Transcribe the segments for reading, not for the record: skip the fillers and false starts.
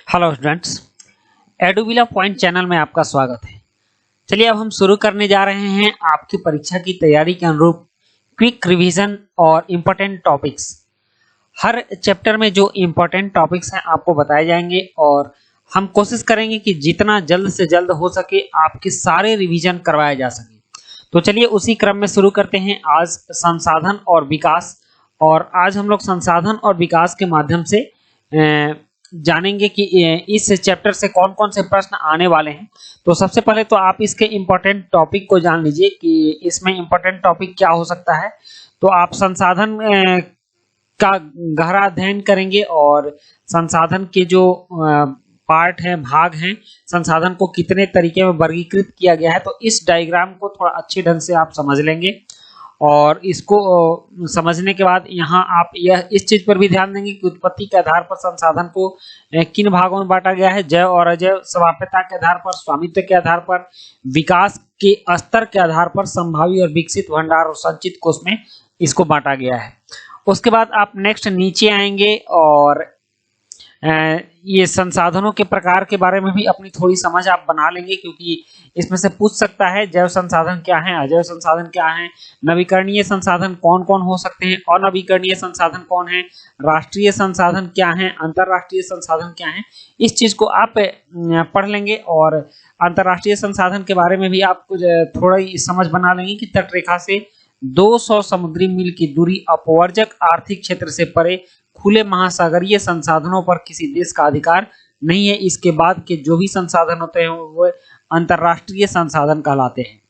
Hello students, एडुविला point channel में आपका स्वागत है। चलिए अब हम शुरू करने जा रहे हैं आपकी परीक्षा की तैयारी के अनुरूप क्विक रिवीजन और इम्पोर्टेंट टॉपिक्स। हर चैप्टर में जो इम्पोर्टेंट टॉपिक्स हैं आपको बताए जाएंगे और हम कोशिश करेंगे कि जितना जल्द से जल्द हो सके आपके सारे रिवीजन करवाए जा सके। तो चलिए उसी क्रम में शुरू करते हैं आज संसाधन और विकास। और आज हम लोग संसाधन और विकास के माध्यम से जानेंगे कि इस चैप्टर से कौन कौन से प्रश्न आने वाले हैं। तो सबसे पहले तो आप इसके इम्पोर्टेंट टॉपिक को जान लीजिए कि इसमें इम्पोर्टेंट टॉपिक क्या हो सकता है। तो आप संसाधन का गहरा अध्ययन करेंगे और संसाधन के जो पार्ट हैं, भाग हैं, संसाधन को कितने तरीके में वर्गीकृत किया गया है, तो इस डायग्राम को थोड़ा अच्छे ढंग से आप समझ लेंगे। और इसको समझने के बाद यहाँ आप यह इस चीज पर भी ध्यान देंगे कि उत्पत्ति के आधार पर संसाधन को किन भागों में बांटा गया है। जैव और अजैव, स्वायत्तता के आधार पर, स्वामित्व के आधार पर, विकास के स्तर के आधार पर, संभावी और विकसित, भंडार और संचित कोष में इसको बांटा गया है। उसके बाद आप नेक्स्ट नीचे आएंगे और ये संसाधनों के प्रकार के बारे में भी अपनी थोड़ी समझ आप बना लेंगे, क्योंकि इसमें से पूछ सकता है जैव संसाधन क्या है, अजैव संसाधन क्या है, नवीकरणीय संसाधन कौन कौन हो सकते हैं, अनवीकरणीय संसाधन कौन है, राष्ट्रीय संसाधन क्या है, अंतरराष्ट्रीय संसाधन क्या है। इस चीज को आप पढ़ लेंगे और अंतरराष्ट्रीय संसाधन के बारे में भी आप कुछ थोड़ी समझ बना लेंगे कि तटरेखा से 200 समुद्री मील की दूरी, अपवर्जक आर्थिक क्षेत्र से परे खुले महासागरीय संसाधनों पर किसी देश का अधिकार नहीं है। इसके बाद के जो भी संसाधन होते हैं वो अंतरराष्ट्रीय संसाधन कहलाते हैं।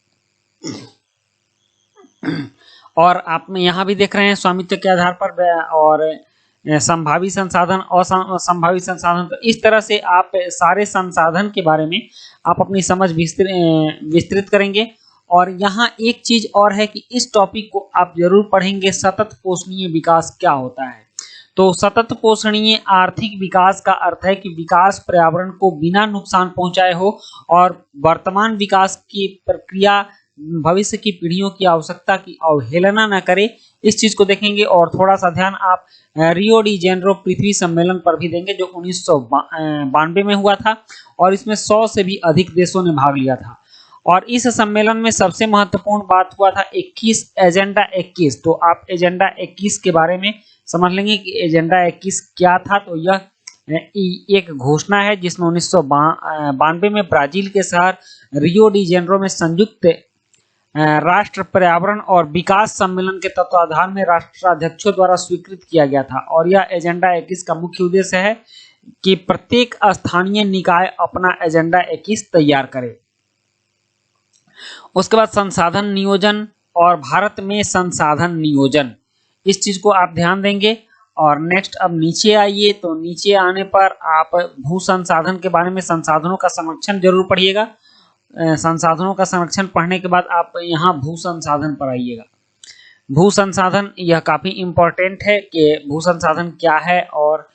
और आप यहाँ भी देख रहे हैं स्वामित्व के आधार पर और संभावी संसाधन और संभावी संसाधन। तो इस तरह से आप सारे संसाधन के बारे में आप अपनी समझ विस्तृत करेंगे। और यहाँ एक चीज और है कि इस टॉपिक को आप जरूर पढ़ेंगे, सतत पोषणीय विकास क्या होता है। तो सतत पोषणीय आर्थिक विकास का अर्थ है कि विकास पर्यावरण को बिना नुकसान पहुंचाए हो और वर्तमान विकास की प्रक्रिया भविष्य की पीढ़ियों की आवश्यकता की अवहेलना न करे। इस चीज को देखेंगे और थोड़ा सा ध्यान आप रियो डी जेनेरो पृथ्वी सम्मेलन पर भी देंगे जो 1992 में हुआ था और इसमें 100 से भी अधिक देशों ने भाग लिया था। और इस सम्मेलन में सबसे महत्वपूर्ण बात हुआ था एजेंडा 21। तो आप एजेंडा 21 के बारे में समझ लेंगे कि एजेंडा 21 क्या था। तो यह एक घोषणा है जिसमें 1992 में ब्राजील के शहर रियो डी जेनेरो में संयुक्त राष्ट्र पर्यावरण और विकास सम्मेलन के तत्वाधान में राष्ट्राध्यक्षों द्वारा स्वीकृत किया गया था। और यह एजेंडा 21 का मुख्य उद्देश्य है कि प्रत्येक स्थानीय निकाय अपना एजेंडा 21 तैयार करे। उसके बाद संसाधन नियोजन और भारत में संसाधन नियोजन, इस चीज को आप ध्यान देंगे। और नेक्स्ट अब नीचे आइए, तो नीचे आने पर आप भू संसाधन के बारे में, संसाधनों का संरक्षण जरूर पढ़िएगा। संसाधनों का संरक्षण पढ़ने के बाद आप यहाँ भू संसाधन पर आइएगा। भू संसाधन यह काफी इंपॉर्टेंट है कि भू संसाधन क्या है और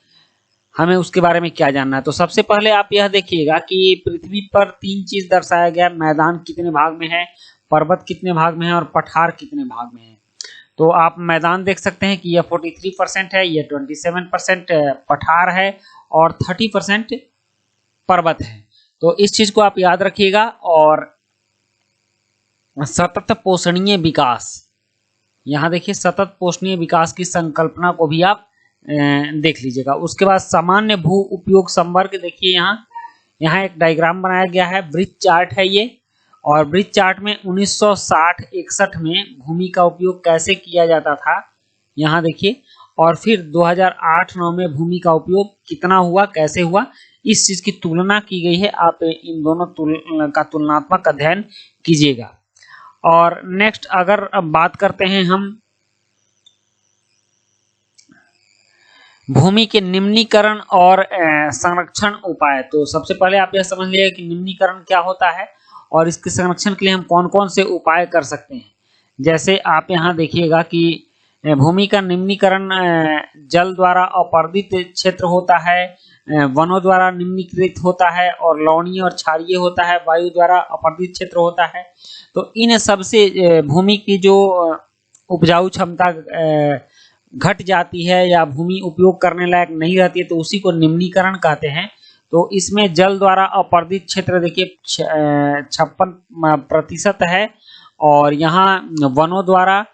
हमें उसके बारे में क्या जानना है। तो सबसे पहले आप यह देखिएगा कि पृथ्वी पर 3 चीज दर्शाया गया, मैदान कितने भाग में है, पर्वत कितने भाग में है और पठार कितने भाग में है। तो आप मैदान देख सकते हैं कि यह 43% है, यह 27% पठार है और 30% पर्वत है। तो इस चीज को आप याद रखिएगा। और सतत पोषणीय विकास, यहाँ देखिए सतत पोषणीय विकास की संकल्पना को भी आप देख लीजिएगा। उसके बाद सामान्य भू उपयोग संवर्ग, देखिए यहाँ एक डायग्राम बनाया गया है, ब्रिज चार्ट है ये। और ब्रिज चार्ट में 1960-61 में भूमि का उपयोग कैसे किया जाता था यहाँ देखिए, और फिर 2008-9 में भूमि का उपयोग कितना हुआ, कैसे हुआ, इस चीज की तुलना की गई है। आप इन दोनों का तुलनात्मक अध्ययन कीजिएगा। और नेक्स्ट अगर अब बात करते हैं हम भूमि के निम्नीकरण और संरक्षण उपाय, तो सबसे पहले आप यह समझ लीजिए कि निम्नीकरण क्या होता है और इसके संरक्षण के लिए हम कौन कौन से उपाय कर सकते हैं। जैसे आप यहाँ देखिएगा कि भूमि का निम्नीकरण जल द्वारा अपर्दित क्षेत्र होता है, वनों द्वारा निम्नीकृत होता है, और लवणीय और क्षारीय होता है, वायु द्वारा अपर्दित क्षेत्र होता है। तो इन सबसे भूमि की जो उपजाऊ क्षमता घट जाती है या भूमि उपयोग करने लायक नहीं रहती है, तो उसी को निम्नीकरण कहते हैं। तो इसमें जल द्वारा अपर्दित क्षेत्र देखिए 56% है, और यहाँ वनों द्वारा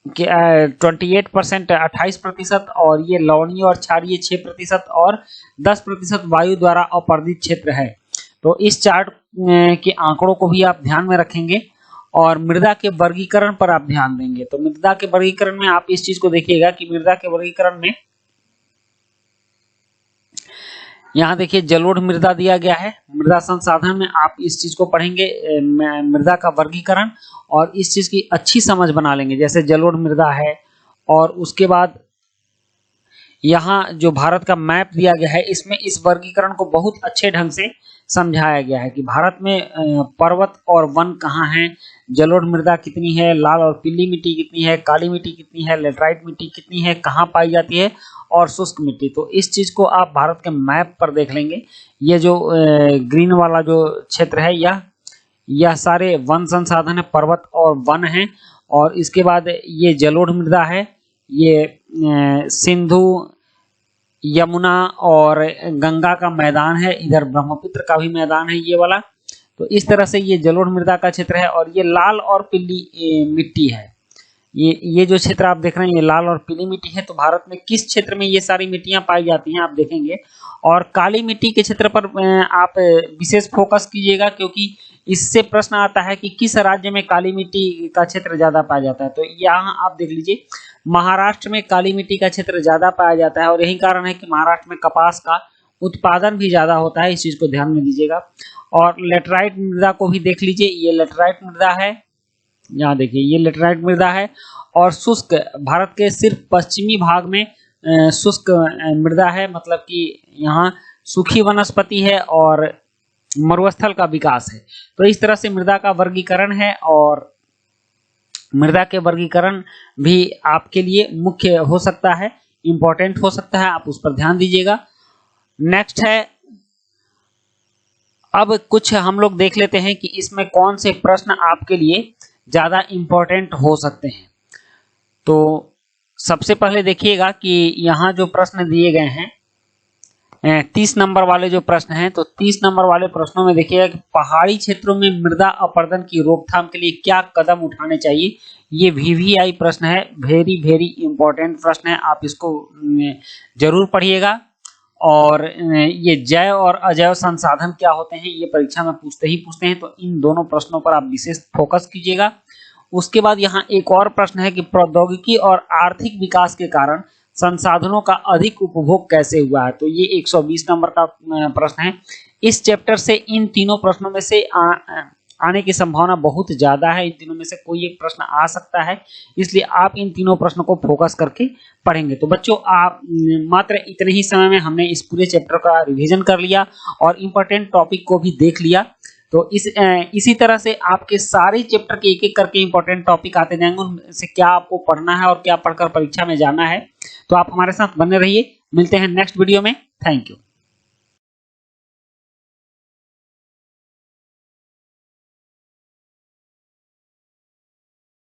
28% 28%, और ये लवणीय और क्षारीय 6% और 10% वायु द्वारा अपर्दित क्षेत्र है। तो इस चार्ट के आंकड़ों को भी आप ध्यान में रखेंगे और मृदा के वर्गीकरण पर आप ध्यान देंगे। तो मृदा के वर्गीकरण में आप इस चीज को देखिएगा कि मृदा के वर्गीकरण में यहाँ देखिए जलोढ़ मृदा दिया गया है। मृदा संसाधन में आप इस चीज को पढ़ेंगे, मृदा का वर्गीकरण, और इस चीज की अच्छी समझ बना लेंगे। जैसे जलोढ़ मृदा है, और उसके बाद यहाँ जो भारत का मैप दिया गया है, इसमें इस वर्गीकरण को बहुत अच्छे ढंग से समझाया गया है कि भारत में पर्वत और वन कहाँ हैं, जलोढ़ मृदा कितनी है, लाल और पीली मिट्टी कितनी है, काली मिट्टी कितनी है, लेटराइट मिट्टी कितनी है, कहाँ पाई जाती है, और शुष्क मिट्टी। तो इस चीज को आप भारत के मैप पर देख लेंगे। ये जो ग्रीन वाला जो क्षेत्र है, यह सारे वन संसाधन है, पर्वत और वन है। और इसके बाद ये जलोढ़ मृदा है, ये सिंधु, यमुना और गंगा का मैदान है, इधर ब्रह्मपुत्र का भी मैदान है ये वाला। तो इस तरह से ये जलोढ़ मृदा का क्षेत्र है। और ये लाल और पीली मिट्टी है, ये जो क्षेत्र आप देख रहे हैं ये लाल और पीली मिट्टी है। तो भारत में किस क्षेत्र में ये सारी मिट्टियां पाई जाती हैं आप देखेंगे। और काली मिट्टी के क्षेत्र पर आप विशेष फोकस कीजिएगा, क्योंकि इससे प्रश्न आता है कि किस राज्य में काली मिट्टी का क्षेत्र ज्यादा पाया जाता है। तो यहाँ आप देख लीजिए, महाराष्ट्र में काली मिट्टी का क्षेत्र ज्यादा पाया जाता है, और यही कारण है कि महाराष्ट्र में कपास का उत्पादन भी ज्यादा होता है। इस चीज को ध्यान में दीजिएगा। और लेटराइट मृदा को भी देख लीजिए, ये लेटराइट मृदा है, यहाँ देखिए ये लेटराइट मृदा है। और शुष्क, भारत के सिर्फ पश्चिमी भाग में शुष्क मृदा है, मतलब कि यहाँ सूखी वनस्पति है और मरुस्थल का विकास है। तो इस तरह से मृदा का वर्गीकरण है, और मृदा के वर्गीकरण भी आपके लिए मुख्य हो सकता है, इंपॉर्टेंट हो सकता है, आप उस पर ध्यान दीजिएगा। नेक्स्ट है, अब कुछ हम लोग देख लेते हैं कि इसमें कौन से प्रश्न आपके लिए ज्यादा इंपॉर्टेंट हो सकते हैं। तो सबसे पहले देखिएगा कि यहाँ जो प्रश्न दिए गए हैं 30 नंबर वाले जो प्रश्न हैं, तो 30 नंबर वाले प्रश्नों में देखिएगा कि पहाड़ी क्षेत्रों में मृदा अपरदन की रोकथाम के लिए क्या कदम उठाने चाहिए। ये VVI प्रश्न है, वेरी वेरी इंपॉर्टेंट प्रश्न है, आप इसको जरूर पढ़िएगा। और ये जैव और अजैव संसाधन क्या होते हैं, ये परीक्षा में पूछते हैं। तो इन दोनों प्रश्नों पर आप विशेष फोकस कीजिएगा। उसके बाद यहाँ एक और प्रश्न है कि प्रौद्योगिकी और आर्थिक विकास के कारण संसाधनों का अधिक उपभोग कैसे हुआ है। तो ये 120 नंबर का प्रश्न है। इस चैप्टर से इन तीनों प्रश्नों में से आने की संभावना बहुत ज्यादा है। इन तीनों में से कोई एक प्रश्न आ सकता है, इसलिए आप इन तीनों प्रश्नों को फोकस करके पढ़ेंगे। तो बच्चों, आप मात्र इतने ही समय में हमने इस पूरे चैप्टर का रिवीजन कर लिया और इंपॉर्टेंट टॉपिक को भी देख लिया। तो इसी तरह से आपके सारे चैप्टर के एक एक करके इंपॉर्टेंट टॉपिक आते जाएंगे, उनसे क्या आपको पढ़ना है और क्या पढ़कर परीक्षा में जाना है। तो आप हमारे साथ बने रहिए, मिलते हैं नेक्स्ट वीडियो में। Thank you.